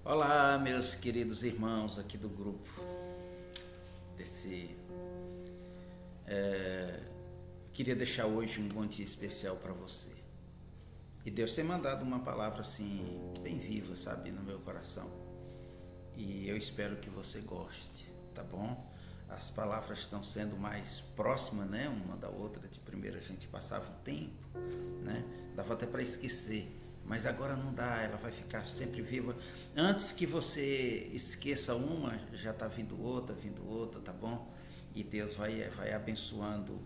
Olá, meus queridos irmãos aqui do grupo desse. Queria deixar hoje um bom dia especial para você. E Deus tem mandado uma palavra assim, bem viva, sabe, no meu coração. E eu espero que você goste, tá bom? As palavras estão sendo mais próximas, né, uma da outra. De primeiro a gente passava um tempo, né? Dava até para esquecer. Mas agora não dá, ela vai ficar sempre viva. Antes que você esqueça uma, já está vindo outra, tá bom? E Deus vai abençoando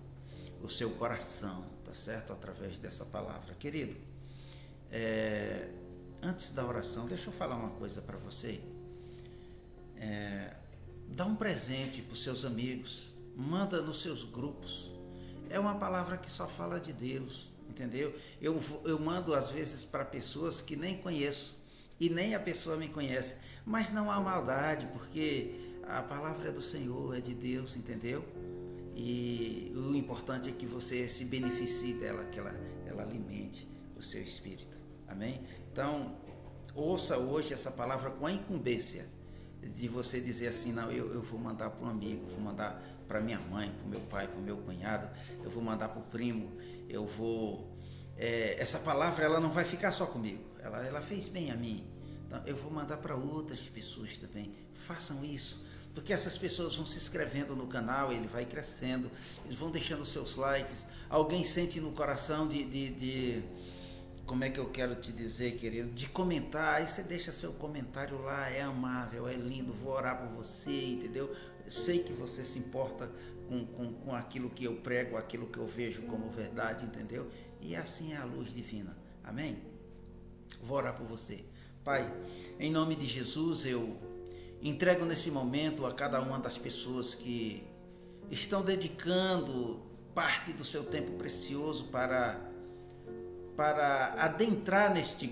o seu coração, tá certo? Através dessa palavra. Querido, antes da oração, deixa eu falar uma coisa para você. Dá um presente para os seus amigos, manda nos seus grupos. É uma palavra que só fala de Deus, entendeu? Eu mando às vezes para pessoas que nem conheço e nem a pessoa me conhece, mas não há maldade, porque a palavra é do Senhor, é de Deus, entendeu? E o importante é que você se beneficie dela, que ela alimente o seu espírito, amém? Então, ouça hoje essa palavra com a incumbência de você dizer assim, não, eu vou mandar para um amigo, vou mandar para minha mãe, para o meu pai, para o meu cunhado, eu vou mandar para o primo, eu vou... essa palavra ela não vai ficar só comigo, ela fez bem a mim, então eu vou mandar para outras pessoas também. Façam isso, porque essas pessoas vão se inscrevendo no canal, ele vai crescendo, eles vão deixando seus likes, alguém sente no coração de como é que eu quero te dizer, querido, de comentar. Aí você deixa seu comentário lá, é amável, é lindo, vou orar por você, entendeu? Sei que você se importa com aquilo que eu prego, aquilo que eu vejo como verdade, entendeu? E assim é a luz divina, amém? Vou orar por você. Pai, em nome de Jesus, eu entrego nesse momento a cada uma das pessoas que estão dedicando parte do seu tempo precioso para adentrar nesse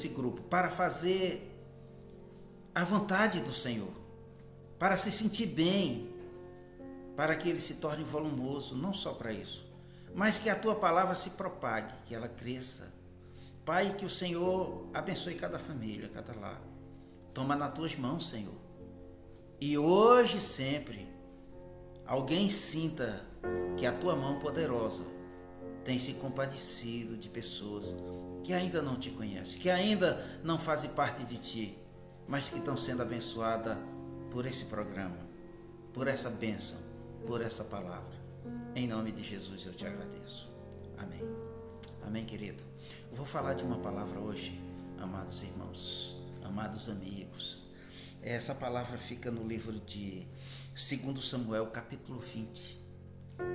grupo, para fazer a vontade do Senhor, para se sentir bem, para que ele se torne volumoso, não só para isso, mas que a tua palavra se propague, que ela cresça. Pai, que o Senhor abençoe cada família, cada lar. Toma nas tuas mãos, Senhor. E hoje e sempre, alguém sinta que a tua mão poderosa tem se compadecido de pessoas que ainda não te conhecem, que ainda não fazem parte de ti, mas que estão sendo abençoadas por esse programa, por essa bênção, por essa palavra. Em nome de Jesus eu te agradeço. Amém. Amém, querido. Eu vou falar de uma palavra hoje, amados irmãos, amados amigos. Essa palavra fica no livro de 2 Samuel, capítulo 20.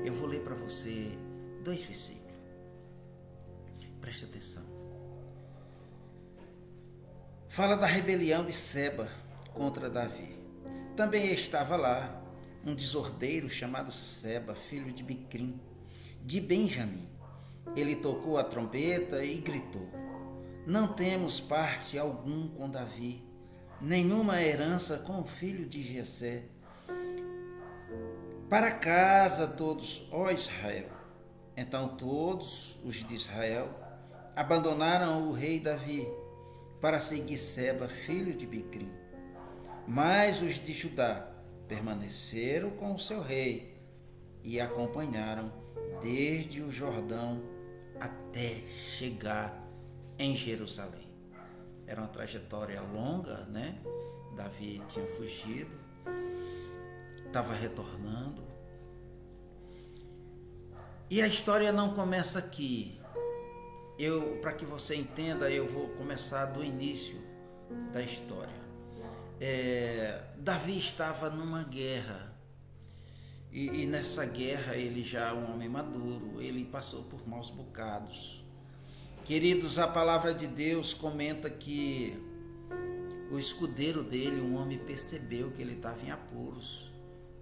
Eu vou ler para você 2 versículos. Preste atenção. Fala da rebelião de Seba contra Davi. Também estava lá um desordeiro chamado Seba, filho de Bicrim, de Benjamim. Ele tocou a trombeta e gritou: não temos parte algum com Davi, nenhuma herança com o filho de Jessé. Para casa todos, ó Israel. Então todos os de Israel abandonaram o rei Davi para seguir Seba, filho de Bicrim. Mas os de Judá permaneceram com o seu rei e acompanharam desde o Jordão até chegar em Jerusalém. Era uma trajetória longa, né? Davi tinha fugido, estava retornando. E a história não começa aqui. Para que você entenda, eu vou começar do início da história. Davi estava numa guerra. E nessa guerra ele já um homem maduro, ele passou por maus bocados. Queridos, a palavra de Deus comenta que o escudeiro dele, um homem, percebeu que ele estava em apuros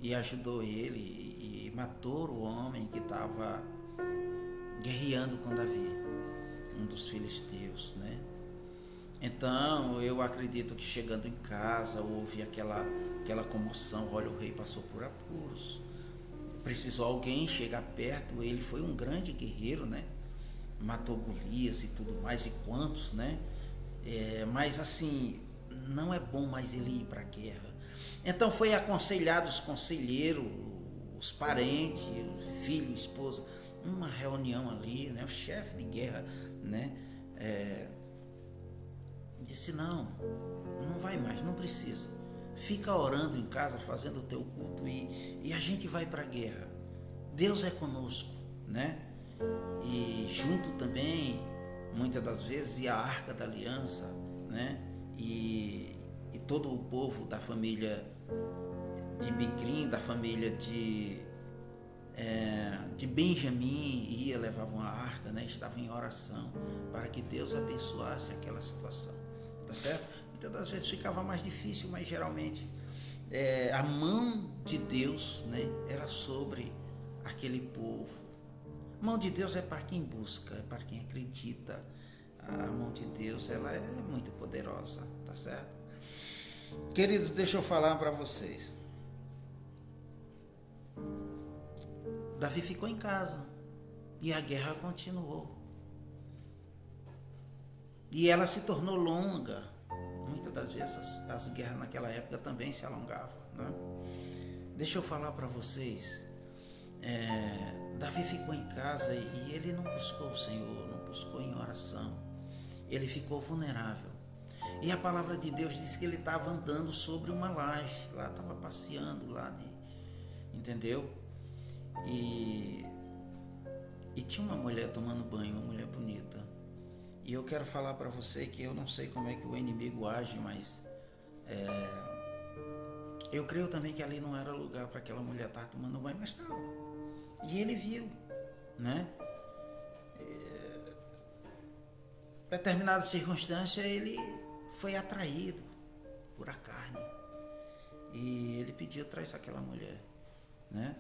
e ajudou ele e matou o homem que estava guerreando com Davi, um dos filisteus, né? Então eu acredito que chegando em casa houve aquela comoção. Olha, o rei passou por apuros, precisou alguém chegar perto. Ele foi um grande guerreiro, né? Matou Golias e tudo mais, e quantos, né? Mas assim, não é bom mais ele ir para a guerra. Então foi aconselhado os conselheiros, os parentes, o filho, esposa, uma reunião ali, né? O chefe de guerra, né? Disse, não vai mais, não precisa. Fica orando em casa, fazendo o teu culto e a gente vai para a guerra. Deus é conosco, né? E junto também, muitas das vezes, ia a Arca da Aliança, né? E todo o povo da família de Bicrim, da família de Benjamim, ia, levavam a arca, né? Estavam em oração para que Deus abençoasse aquela situação, tá certo? Muitas das vezes ficava mais difícil, mas geralmente a mão de Deus, né, era sobre aquele povo. A mão de Deus é para quem busca, é para quem acredita. A mão de Deus, ela é muito poderosa, tá certo? Queridos, deixa eu falar para vocês. Davi ficou em casa e a guerra continuou. E ela se tornou longa. Muitas das vezes as guerras naquela época também se alongavam, né? Deixa eu falar para vocês. Davi ficou em casa e ele não buscou o Senhor, não buscou em oração. Ele ficou vulnerável. E a palavra de Deus diz que ele estava andando sobre uma laje, lá estava passeando lá, entendeu? E tinha uma mulher tomando banho, uma mulher bonita. E eu quero falar para você que eu não sei como é que o inimigo age, mas eu creio também que ali não era lugar para aquela mulher estar tomando banho, mas estava. E ele viu, né? Determinada circunstância, ele foi atraído por a carne. E ele pediu, traz aquela mulher, né?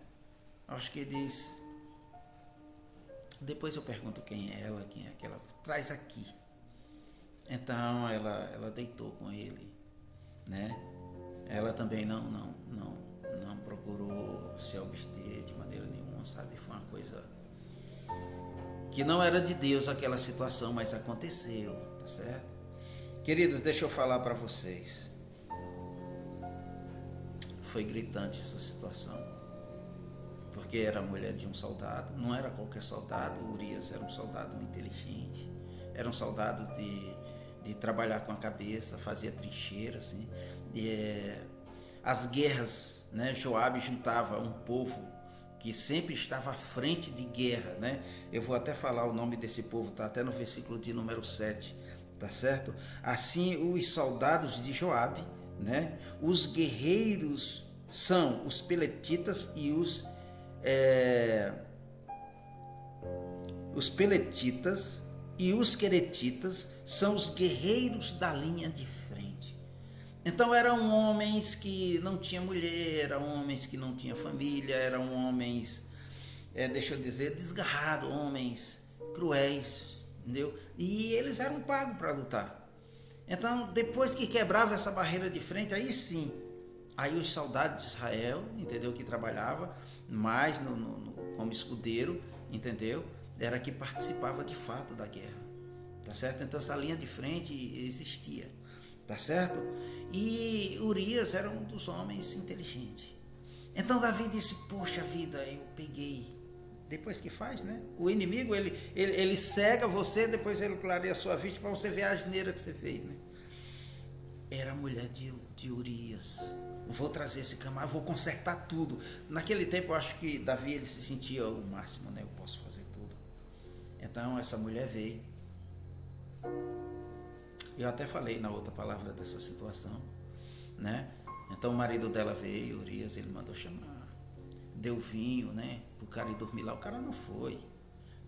Acho que diz, depois eu pergunto quem é aquela, traz aqui. Então ela deitou com ele, né? Ela também não procurou se abster de maneira nenhuma, sabe? Foi uma coisa que não era de Deus aquela situação, mas aconteceu, tá certo? Queridos, deixa eu falar para vocês. Foi gritante essa situação, porque era a mulher de um soldado, não era qualquer soldado. Urias era um soldado inteligente, era um soldado de trabalhar com a cabeça, fazia trincheiras, assim. As guerras, né? Joabe juntava um povo que sempre estava à frente de guerra, né? Eu vou até falar o nome desse povo, tá até no versículo de número 7, tá certo? Assim, os soldados de Joabe, né? Os guerreiros são os peletitas e os peletitas e os queretitas são os guerreiros da linha de frente. Então eram homens que não tinham mulher, eram homens que não tinham família, eram homens, deixa eu dizer, desgarrados, homens cruéis, entendeu? E eles eram pagos para lutar. Então, depois que quebrava essa barreira de frente, aí sim, aí os soldados de Israel, entendeu, que trabalhava mais como escudeiro, entendeu, era que participava de fato da guerra, tá certo? Então essa linha de frente existia, tá certo? E Urias era um dos homens inteligentes. Então Davi disse, poxa vida, eu peguei. Depois que faz, né? O inimigo, ele cega você, depois ele clareia a sua vista para você ver a asneira que você fez, né? Era a mulher de Urias. Vou trazer esse camarada, vou consertar tudo. Naquele tempo eu acho que Davi ele se sentia o máximo, né? Eu posso fazer tudo. Então essa mulher veio. Eu até falei na outra palavra dessa situação, né? Então o marido dela veio, Urias, ele mandou chamar, deu vinho, né? Pro cara ir dormir lá, o cara não foi,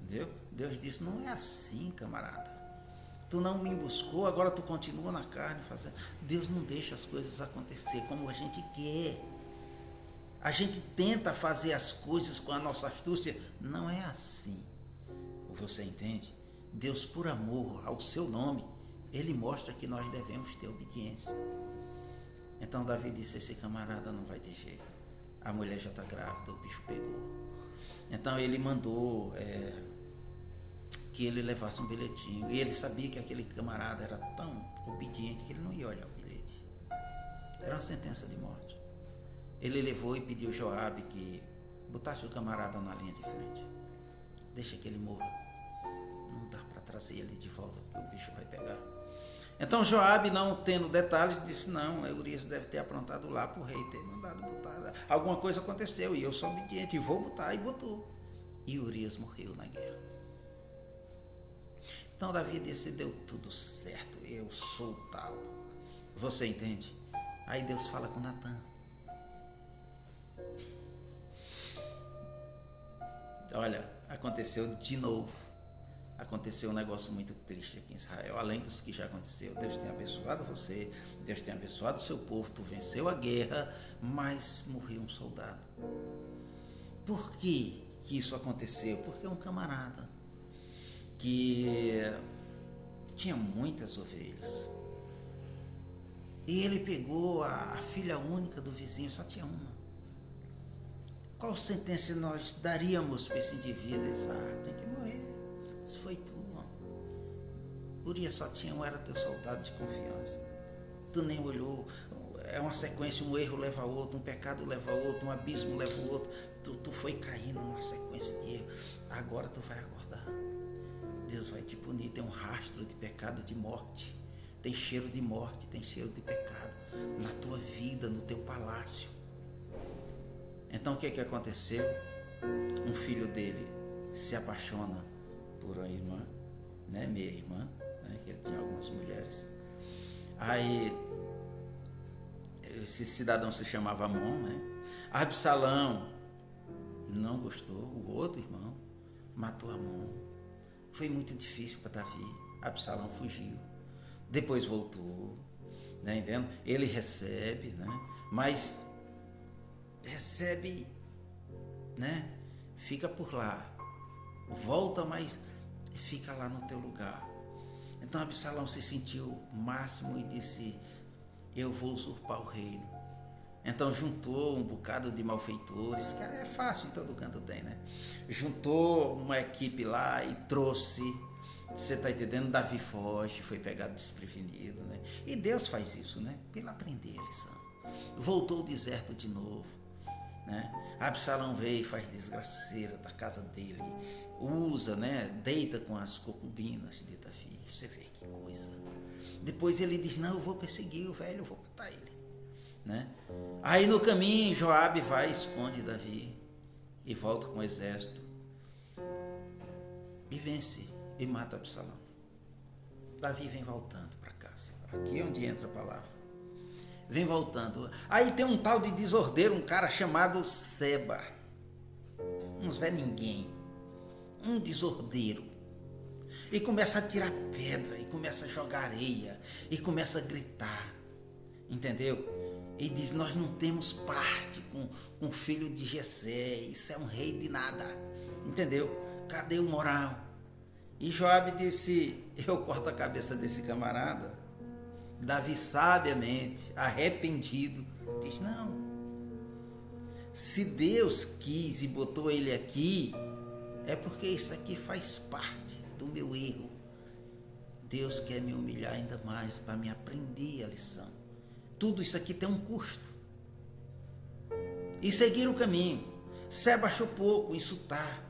entendeu? Deus disse, não é assim, camarada. Tu não me buscou, agora tu continua na carne fazendo. Deus não deixa as coisas acontecer como a gente quer. A gente tenta fazer as coisas com a nossa astúcia, não é assim. Você entende? Deus, por amor ao seu nome, ele mostra que nós devemos ter obediência. Então Davi disse, esse camarada não vai ter jeito. A mulher já está grávida, o bicho pegou. Então ele mandou que ele levasse um bilhetinho. E ele sabia que aquele camarada era tão obediente que ele não ia olhar o bilhete. Era uma sentença de morte. Ele levou e pediu Joabe que botasse o camarada na linha de frente. Deixa que ele morra. Não dá para trazer ele de volta, porque o bicho vai pegar. Então Joabe, não tendo detalhes, disse: não, Urias deve ter aprontado lá para o rei ter mandado botar. Alguma coisa aconteceu e eu sou obediente e vou botar. E botou. E Urias morreu na guerra. Então Davi disse: deu tudo certo, eu sou tal. Você entende? Aí Deus fala com Natan. Olha, aconteceu de novo. Aconteceu um negócio muito triste aqui em Israel, além dos que já aconteceu. Deus tem abençoado você, Deus tem abençoado o seu povo, tu venceu a guerra, mas morreu um soldado. Por que isso aconteceu? Porque um camarada que tinha muitas ovelhas, e ele pegou a filha única do vizinho, só tinha uma. Qual sentença nós daríamos para esse indivíduo? Ele disse: tem que morrer. Isso foi tu. Urias só tinha um, era teu soldado de confiança. Tu nem olhou. É uma sequência, um erro leva a outro, um pecado leva a outro, um abismo leva a outro. Tu foi caindo numa sequência de erros. Agora tu vai acordar. Deus vai te punir. Tem um rastro de pecado, de morte. Tem cheiro de morte, tem cheiro de pecado na tua vida, no teu palácio. Então o que aconteceu? Um filho dele se apaixona por uma irmã, né, meia irmã, né, que ele tinha algumas mulheres. Aí esse cidadão se chamava Amon, né? Absalão não gostou, o outro irmão matou Amon. Foi muito difícil para Davi. Absalão fugiu, depois voltou, né, entendendo? Ele recebe, né? Mas recebe, né? Fica por lá, volta, mas fica lá no teu lugar. Então Absalão se sentiu máximo e disse: eu vou usurpar o reino. Então juntou um bocado de malfeitores, que é fácil, em todo canto tem, né? Juntou uma equipe lá e trouxe. Você está entendendo? Davi foge, foi pegado desprevenido, né? E Deus faz isso, né? Para ele aprender a lição. Voltou o deserto de novo, né? Absalão veio e faz desgraceira da casa dele, usa, né? Deita com as concubinas de Davi. Você vê que coisa. Depois ele diz: não, eu vou perseguir o velho, eu vou matar ele, né? Aí no caminho Joabe vai, esconde Davi e volta com o exército e vence e mata Absalão. Davi vem voltando para casa. Aqui é onde entra a palavra. Vem voltando. Aí tem um tal de desordeiro, um cara chamado Seba. Um Zé Ninguém. Um desordeiro. E começa a tirar pedra, e começa a jogar areia, e começa a gritar. Entendeu? E diz: nós não temos parte com o filho de Jessé, isso é um rei de nada. Entendeu? Cadê o moral? E Joabe disse: eu corto a cabeça desse camarada. Davi sabiamente, arrependido, diz: não, se Deus quis e botou ele aqui, é porque isso aqui faz parte do meu erro. Deus quer me humilhar ainda mais para me aprender a lição. Tudo isso aqui tem um custo. E seguir o caminho. Seba achou pouco insultar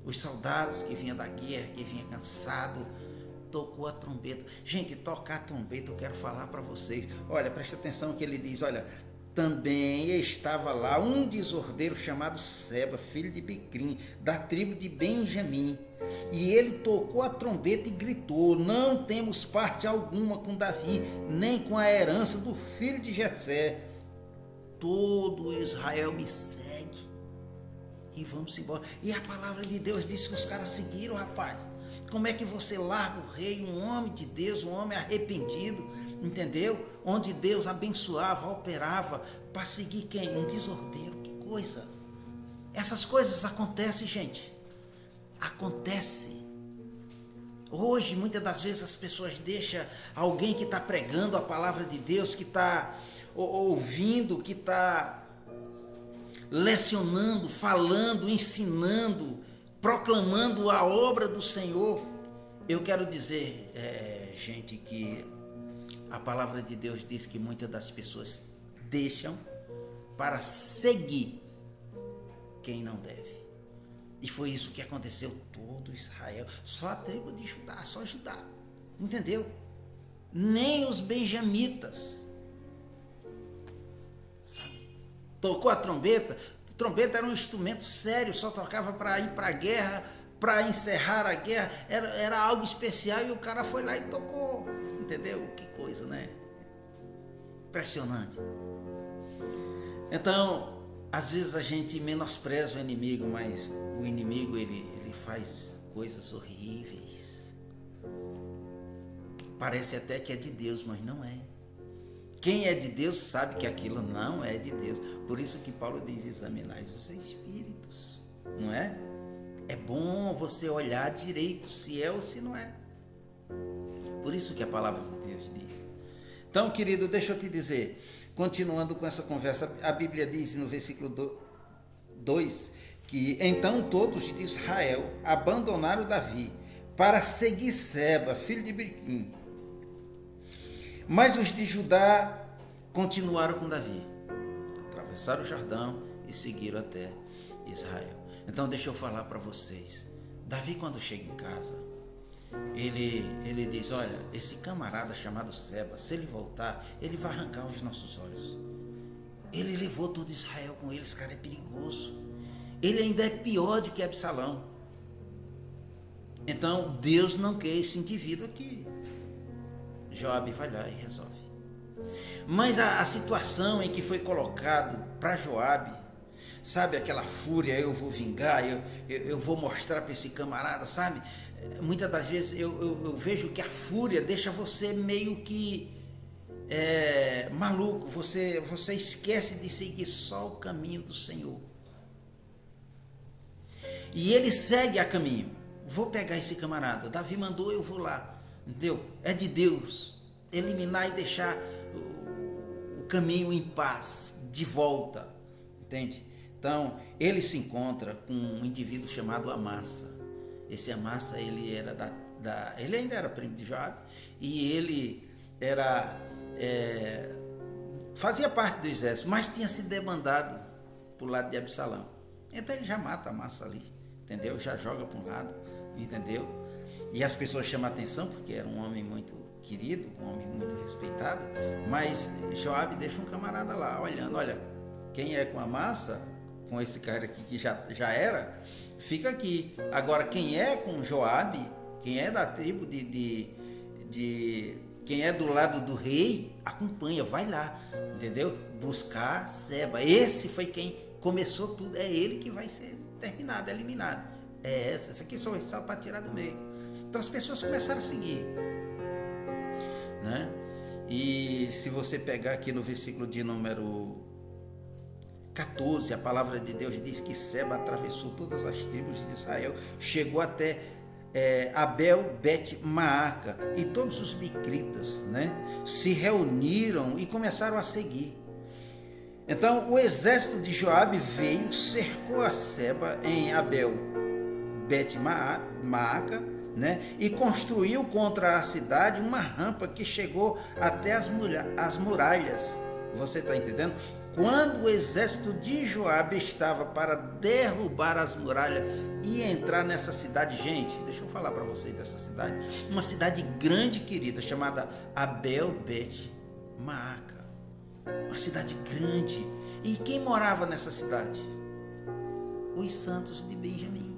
os soldados que vinham da guerra, que vinham cansado. Tocou a trombeta. Gente, tocar a trombeta, eu quero falar para vocês. Olha, presta atenção que ele diz: olha, também estava lá um desordeiro chamado Seba, filho de Bicrim, da tribo de Benjamim. E ele tocou a trombeta e gritou: não temos parte alguma com Davi, nem com a herança do filho de Jessé. Todo Israel me segue. E vamos embora. E a palavra de Deus disse que os caras seguiram, rapaz. Como é que você larga o rei, um homem de Deus, um homem arrependido, entendeu? Onde Deus abençoava, operava, para seguir quem? Um desordeiro, que coisa. Essas coisas acontecem, gente. Acontece. Hoje, muitas das vezes, as pessoas deixam alguém que está pregando a palavra de Deus, que está ouvindo, que está lecionando, falando, ensinando, proclamando a obra do Senhor. Eu quero dizer, gente, que A palavra de Deus diz que muitas das pessoas deixam para seguir quem não deve. E foi isso que aconteceu todo Israel. Só a tribo de Judá, só Judá. Entendeu? Nem os benjamitas. Sabe? Tocou a trombeta. A trombeta era um instrumento sério, só tocava para ir para a guerra, para encerrar a guerra. Era algo especial e o cara foi lá e tocou. Entendeu? Que coisa, né? Impressionante. Então, às vezes a gente menospreza o inimigo, mas o inimigo ele faz coisas horríveis. Parece até que é de Deus, mas não é. Quem é de Deus sabe que aquilo não é de Deus. Por isso que Paulo diz: examinai os espíritos, não é? É bom você olhar direito se é ou se não é. Por isso que a palavra de Deus diz. Então, querido, deixa eu te dizer, continuando com essa conversa, a Bíblia diz no versículo 2 que então todos de Israel abandonaram Davi para seguir Seba, filho de Biquim. Mas os de Judá continuaram com Davi, atravessaram o Jordão e seguiram até Israel. Então deixa eu falar para vocês, Davi, quando chega em casa, ele diz: olha, esse camarada chamado Seba, se ele voltar, ele vai arrancar os nossos olhos. Ele levou todo Israel com ele, esse cara é perigoso. Ele ainda é pior do que Absalão. Então Deus não quer esse indivíduo aqui. Joabe vai lá e resolve. Mas a situação em que foi colocado para Joabe, sabe, aquela fúria, eu vou vingar, eu vou mostrar para esse camarada, sabe? Muitas das vezes eu vejo que a fúria deixa você meio que maluco, você esquece de seguir só o caminho do Senhor. E ele segue a caminho. Vou pegar esse camarada, Davi mandou, eu vou lá, entendeu? É de Deus eliminar e deixar o caminho em paz, de volta, entende? Então, ele se encontra com um indivíduo chamado Amassa. Esse Amassa, ele era ele ainda era primo de Joabe, e ele fazia parte do exército, mas tinha se debandado para o lado de Absalão. Então ele já mata Amassa ali, entendeu? Já joga para um lado, entendeu? E as pessoas chamam a atenção porque era um homem muito querido, um homem muito respeitado, mas Joabe deixa um camarada lá olhando: olha, quem é com Amassa, com esse cara aqui que já era, fica aqui. Agora, quem é com Joabe, quem é da tribo quem é do lado do rei, acompanha, vai lá, entendeu? Buscar Seba. Esse foi quem começou tudo, é ele que vai ser terminado, eliminado. Essa aqui só para tirar do meio. Então as pessoas começaram a seguir, né? E se você pegar aqui no versículo de número 14, a palavra de Deus diz que Seba atravessou todas as tribos de Israel, chegou até Abel Bet-Maaca, e todos os bicritas, né, se reuniram e começaram a seguir. Então o exército de Joabe veio, cercou a Seba em Abel Bet-Maaca, né, e construiu contra a cidade uma rampa que chegou até as muralhas. Você está entendendo? Quando o exército de Joabe estava para derrubar as muralhas e entrar nessa cidade, gente, deixa eu falar para vocês dessa cidade, uma cidade grande, querida, chamada Abel Bet-Maaca, uma cidade grande. E quem morava nessa cidade? Os santos de Benjamim,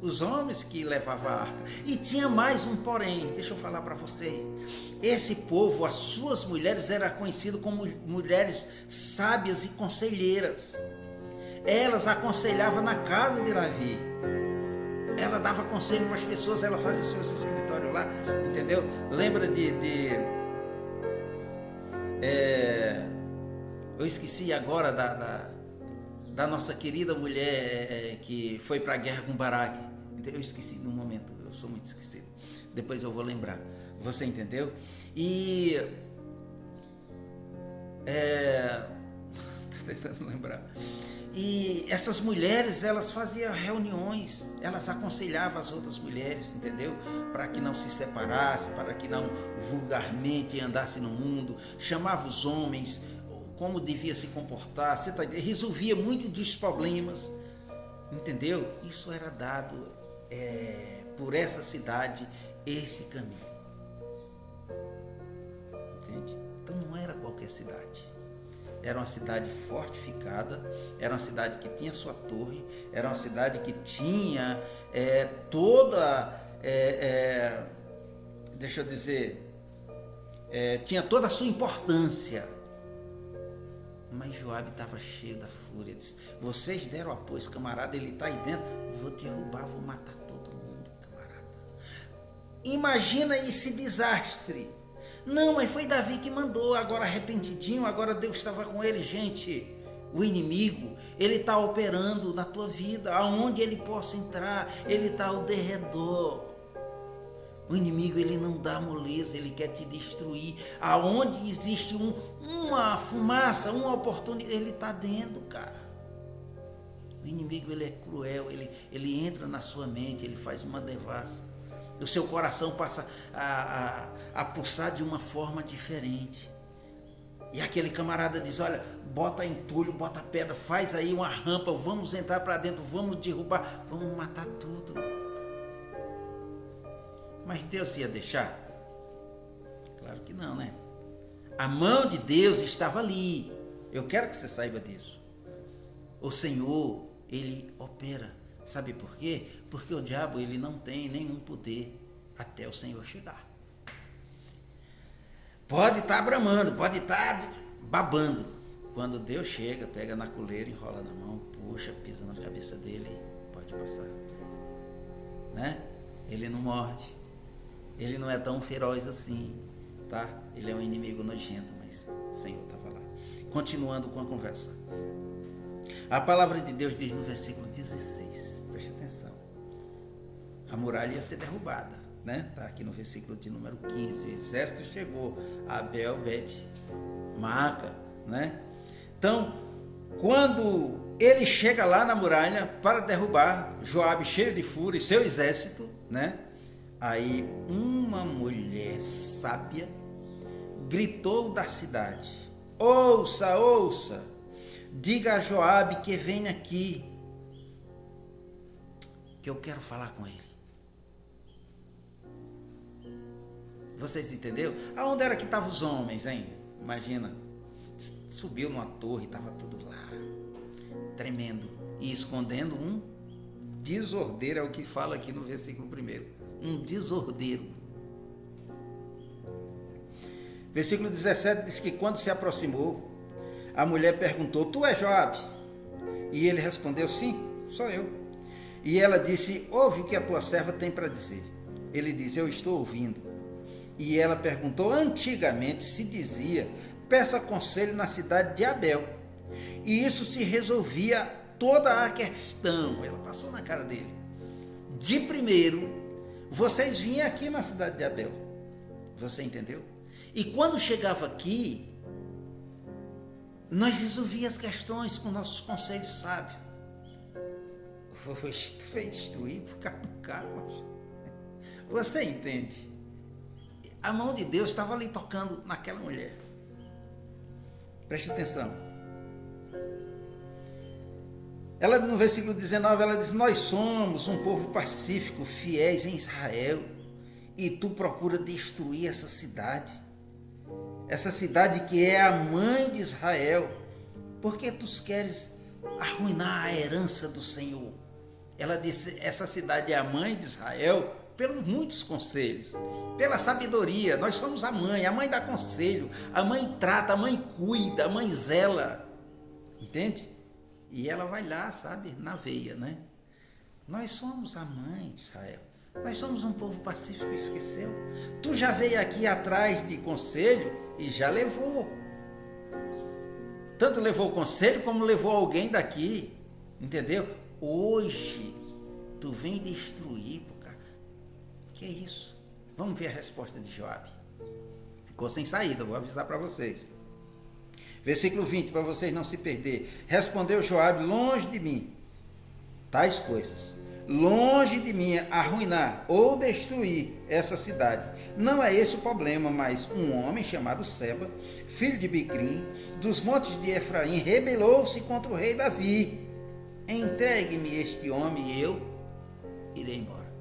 os homens que levavam a arca. E tinha mais um porém, deixa eu falar para vocês. Esse povo, as suas mulheres, eram conhecidas como mulheres sábias e conselheiras. Elas aconselhavam na casa de Davi. Ela dava conselho para as pessoas, ela fazia os seus escritórios lá, entendeu? Lembra eu esqueci agora da nossa querida mulher que foi para a guerra com Baraque. Eu esqueci no momento, eu sou muito esquecido. Depois eu vou lembrar. Você entendeu? E tô tentando lembrar. E essas mulheres, elas faziam reuniões, elas aconselhavam as outras mulheres, entendeu? Para que não se separasse, para que não vulgarmente andasse no mundo, chamava os homens, como devia se comportar, resolvia muito dos problemas, entendeu? Isso era dado por essa cidade, esse caminho, entende? Então não era qualquer cidade. Era uma cidade fortificada, era uma cidade que tinha sua torre, era uma cidade que tinha deixa eu dizer, tinha toda a sua importância. Mas Joabe estava cheio da fúria, disse: vocês deram apoio, esse camarada, ele está aí dentro, vou derrubar, vou matar todo mundo, camarada. Imagina esse desastre. Não, mas foi Davi que mandou, agora arrependidinho, agora Deus estava com ele. Gente, o inimigo, ele está operando na tua vida, aonde ele possa entrar, ele está ao derredor. O inimigo, ele não dá moleza, ele quer te destruir. Aonde existe uma fumaça, uma oportunidade, ele está dentro, cara. O inimigo, ele é cruel, ele entra na sua mente, ele faz uma devassa. O seu coração passa a pulsar de uma forma diferente. E aquele camarada diz: olha, bota entulho, bota pedra, faz aí uma rampa, vamos entrar para dentro, vamos derrubar, vamos matar tudo. Mas Deus ia deixar? Claro que não, né? A mão de Deus estava ali. Eu quero que você saiba disso. O Senhor, ele opera. Sabe por quê? Porque o diabo, ele não tem nenhum poder até o Senhor chegar. Pode estar bramando, pode estar babando. Quando Deus chega, pega na coleira, enrola na mão, puxa, pisa na cabeça dele, pode passar. Né? Ele não morde. Ele não é tão feroz assim, tá? Ele é um inimigo nojento, mas o Senhor estava lá. Continuando com a conversa. A palavra de Deus diz no versículo 16, preste atenção. A muralha ia ser derrubada, né? Está aqui no versículo de número 15. O exército chegou a Abel, Bet, Maaca, né? Então, quando ele chega lá na muralha para derrubar, Joabe cheio de fúria e seu exército, né? Aí uma mulher sábia gritou da cidade: ouça, ouça, diga a Joabe que venha aqui, que eu quero falar com ele. Vocês entenderam? Aonde era que estavam os homens, hein? Imagina, subiu numa torre, estava tudo lá, tremendo, e escondendo um desordeiro, é o que fala aqui no versículo 1. Um desordeiro. Versículo 17 diz que quando se aproximou, a mulher perguntou: tu és Joabe? E ele respondeu: sim, sou eu. E ela disse: ouve o que a tua serva tem para dizer. Ele diz: eu estou ouvindo. E ela perguntou: antigamente se dizia, peça conselho na cidade de Abel, e isso se resolvia toda a questão. Ela passou na cara dele. De primeiro, vocês vinham aqui na cidade de Abel. Você entendeu? E quando chegava aqui, nós resolvíamos as questões com nossos conselhos sábios. Foi destruído por causa do cara. Você entende? A mão de Deus estava ali tocando naquela mulher. Preste atenção. Ela, no versículo 19, ela diz: nós somos um povo pacífico, fiéis em Israel, e tu procura destruir essa cidade que é a mãe de Israel, porque tu queres arruinar a herança do Senhor. Ela disse: essa cidade é a mãe de Israel pelos muitos conselhos, pela sabedoria. Nós somos a mãe dá conselho, a mãe trata, a mãe cuida, a mãe zela, entende? E ela vai lá, sabe, na veia, né? Nós somos a mãe de Israel. Nós somos um povo pacífico, esqueceu? Tu já veio aqui atrás de conselho e já levou. Tanto levou o conselho como levou alguém daqui, entendeu? Hoje, tu vem destruir, cara. Que é isso? Vamos ver a resposta de Joabe. Ficou sem saída, vou avisar para vocês. Versículo 20, para vocês não se perder. Respondeu Joabe: longe de mim tais coisas, longe de mim arruinar ou destruir essa cidade. Não é esse o problema, mas um homem chamado Seba, filho de Bicrim, dos montes de Efraim, rebelou-se contra o rei Davi. Entregue-me este homem e eu irei embora.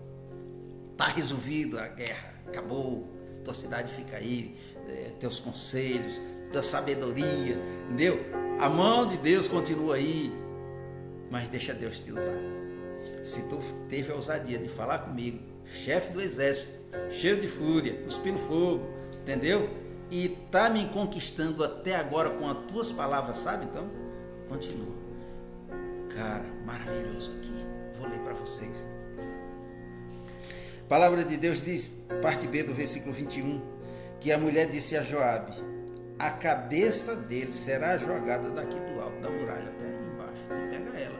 Está resolvido a guerra, acabou, tua cidade fica aí, teus conselhos, tua sabedoria, entendeu? A mão de Deus continua aí, mas deixa Deus te usar. Se tu teve a ousadia de falar comigo, chefe do exército, cheio de fúria, cuspindo fogo, entendeu? E tá me conquistando até agora com as tuas palavras, sabe? Então, continua. Cara, maravilhoso aqui. Vou ler para vocês. A palavra de Deus diz, parte B do versículo 21, que a mulher disse a Joabe: a cabeça dele será jogada daqui do alto da muralha até aí embaixo. Tu pega ela,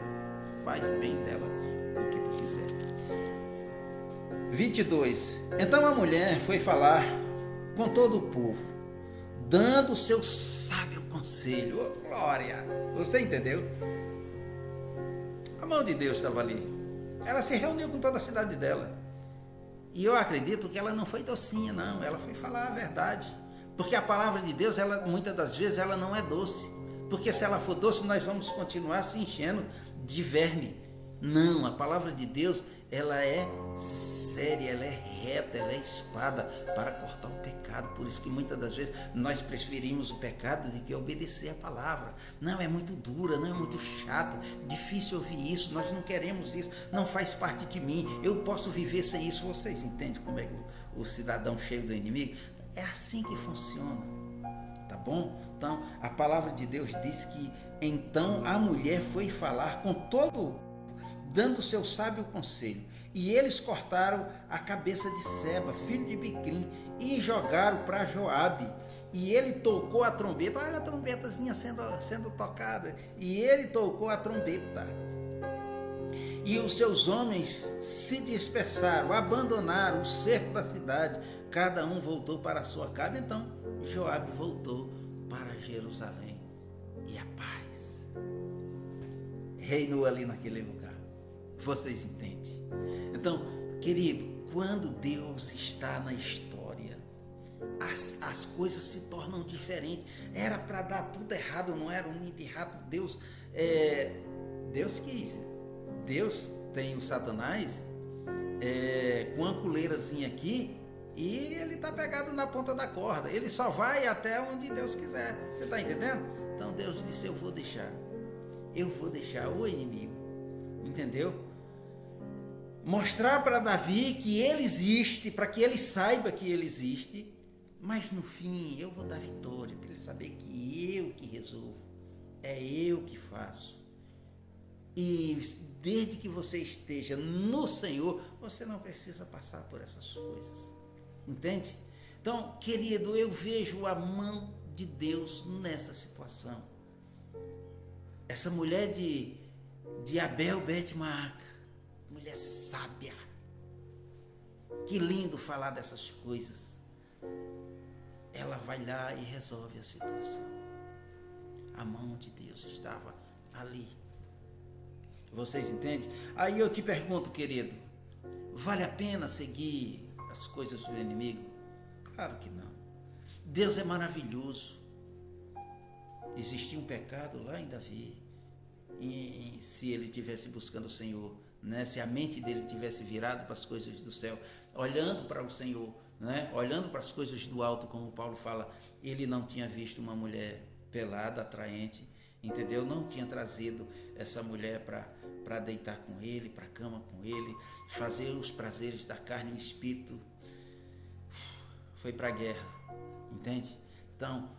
faz bem dela o que tu quiser. 22. Então a mulher foi falar com todo o povo, dando o seu sábio conselho. Oh, glória! Você entendeu? A mão de Deus estava ali. Ela se reuniu com toda a cidade dela. E eu acredito que ela não foi docinha, não. Ela foi falar a verdade. Porque a palavra de Deus, ela, muitas das vezes, ela não é doce. Porque se ela for doce, nós vamos continuar se enchendo de verme. Não, a palavra de Deus, ela é séria, ela é reta, ela é espada para cortar o pecado. Por isso que muitas das vezes nós preferimos o pecado do que obedecer a palavra. Não, é muito dura, não, é muito chato, difícil ouvir isso, nós não queremos isso, não faz parte de mim, eu posso viver sem isso. Vocês entendem como é que o cidadão cheio do inimigo? É assim que funciona, tá bom? Então, a palavra de Deus diz que então a mulher foi falar com todo, dando o seu sábio conselho. E eles cortaram a cabeça de Seba, filho de Bicrim, e jogaram para Joabe. E ele tocou a trombeta, olha a trombetazinha sendo tocada. E ele tocou a trombeta. E os seus homens se dispersaram, abandonaram o cerco da cidade. Cada um voltou para a sua casa. Então Joabe voltou para Jerusalém. E a paz reinou ali naquele lugar. Vocês entendem? Então, querido, quando Deus está na história, as coisas se tornam diferentes. Era para dar tudo errado, não era um ninho de rato. Deus quis. Deus tem o Satanás com uma coleirazinha aqui e ele está pegado na ponta da corda. Ele só vai até onde Deus quiser. Você está entendendo? Então Deus disse: eu vou deixar o inimigo. Entendeu? Mostrar para Davi que ele existe, para que ele saiba que ele existe, mas no fim eu vou dar vitória, para ele saber que eu que resolvo, é eu que faço. E desde que você esteja no Senhor, você não precisa passar por essas coisas, entende? Então, querido, eu vejo a mão de Deus nessa situação. Essa mulher de Abel Bet-Maaca, mulher sábia. Que lindo falar dessas coisas. Ela vai lá e resolve a situação. A mão de Deus estava ali. Vocês entendem? Aí eu te pergunto, querido, vale a pena seguir as coisas do inimigo? Claro que não. Deus é maravilhoso. Existia um pecado lá em Davi. E se ele estivesse buscando o Senhor, né? Se a mente dele tivesse virado para as coisas do céu, olhando para o Senhor, né? Olhando para as coisas do alto, como Paulo fala, ele não tinha visto uma mulher pelada, atraente, entendeu? Não tinha trazido essa mulher para deitar com ele, para a cama com ele, fazer os prazeres da carne e espírito. Foi para a guerra, entende? Então,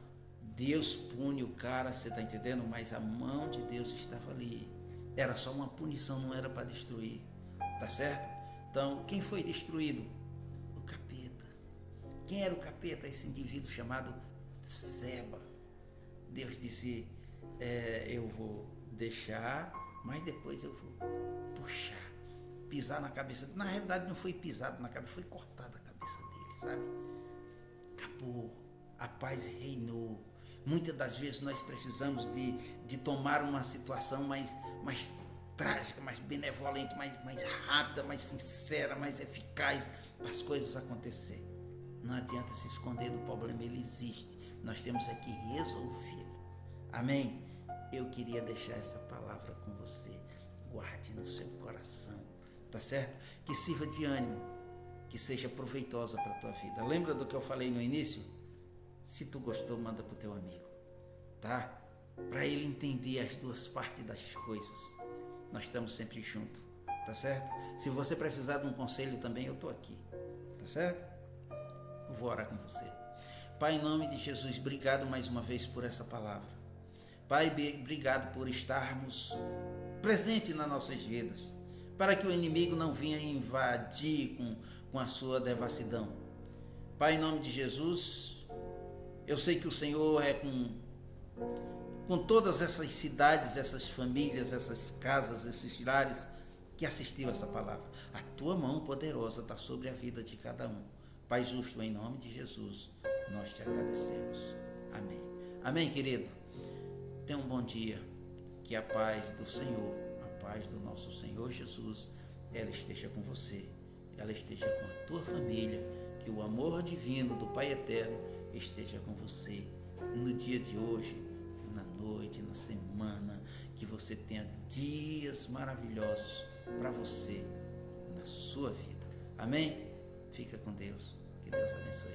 Deus pune o cara, você está entendendo? Mas a mão de Deus estava ali. Era só uma punição, não era para destruir. Tá certo? Então, quem foi destruído? O capeta. Quem era o capeta? Esse indivíduo chamado Seba. Deus disse, eu vou deixar, mas depois eu vou puxar, pisar na cabeça. Na realidade não foi pisado na cabeça, foi cortada a cabeça dele, sabe? Acabou. A paz reinou. Muitas das vezes nós precisamos de tomar uma situação mais trágica, mais benevolente, mais rápida, mais sincera, mais eficaz para as coisas acontecerem. Não adianta se esconder do problema, ele existe. Nós temos que resolver. Amém? Eu queria deixar essa palavra com você. Guarde no seu coração, tá certo? Que sirva de ânimo, que seja proveitosa para a tua vida. Lembra do que eu falei no início? Se tu gostou, manda para o teu amigo, tá? Para ele entender as duas partes das coisas. Nós estamos sempre juntos, tá certo? Se você precisar de um conselho também, eu estou aqui, tá certo? Eu vou orar com você. Pai, em nome de Jesus, obrigado mais uma vez por essa palavra. Pai, obrigado por estarmos presentes nas nossas vidas, para que o inimigo não venha invadir com a sua devassidão. Pai, em nome de Jesus, eu sei que o Senhor é com todas essas cidades, essas famílias, essas casas, esses lares que assistiu essa palavra. A tua mão poderosa está sobre a vida de cada um. Pai justo, em nome de Jesus, nós te agradecemos. Amém. Amém, querido? Tenha um bom dia. Que a paz do Senhor, a paz do nosso Senhor Jesus, ela esteja com você. Ela esteja com a tua família. Que o amor divino do Pai Eterno esteja com você no dia de hoje, na noite, na semana. Que você tenha dias maravilhosos para você, na sua vida. Amém? Fica com Deus. Que Deus abençoe.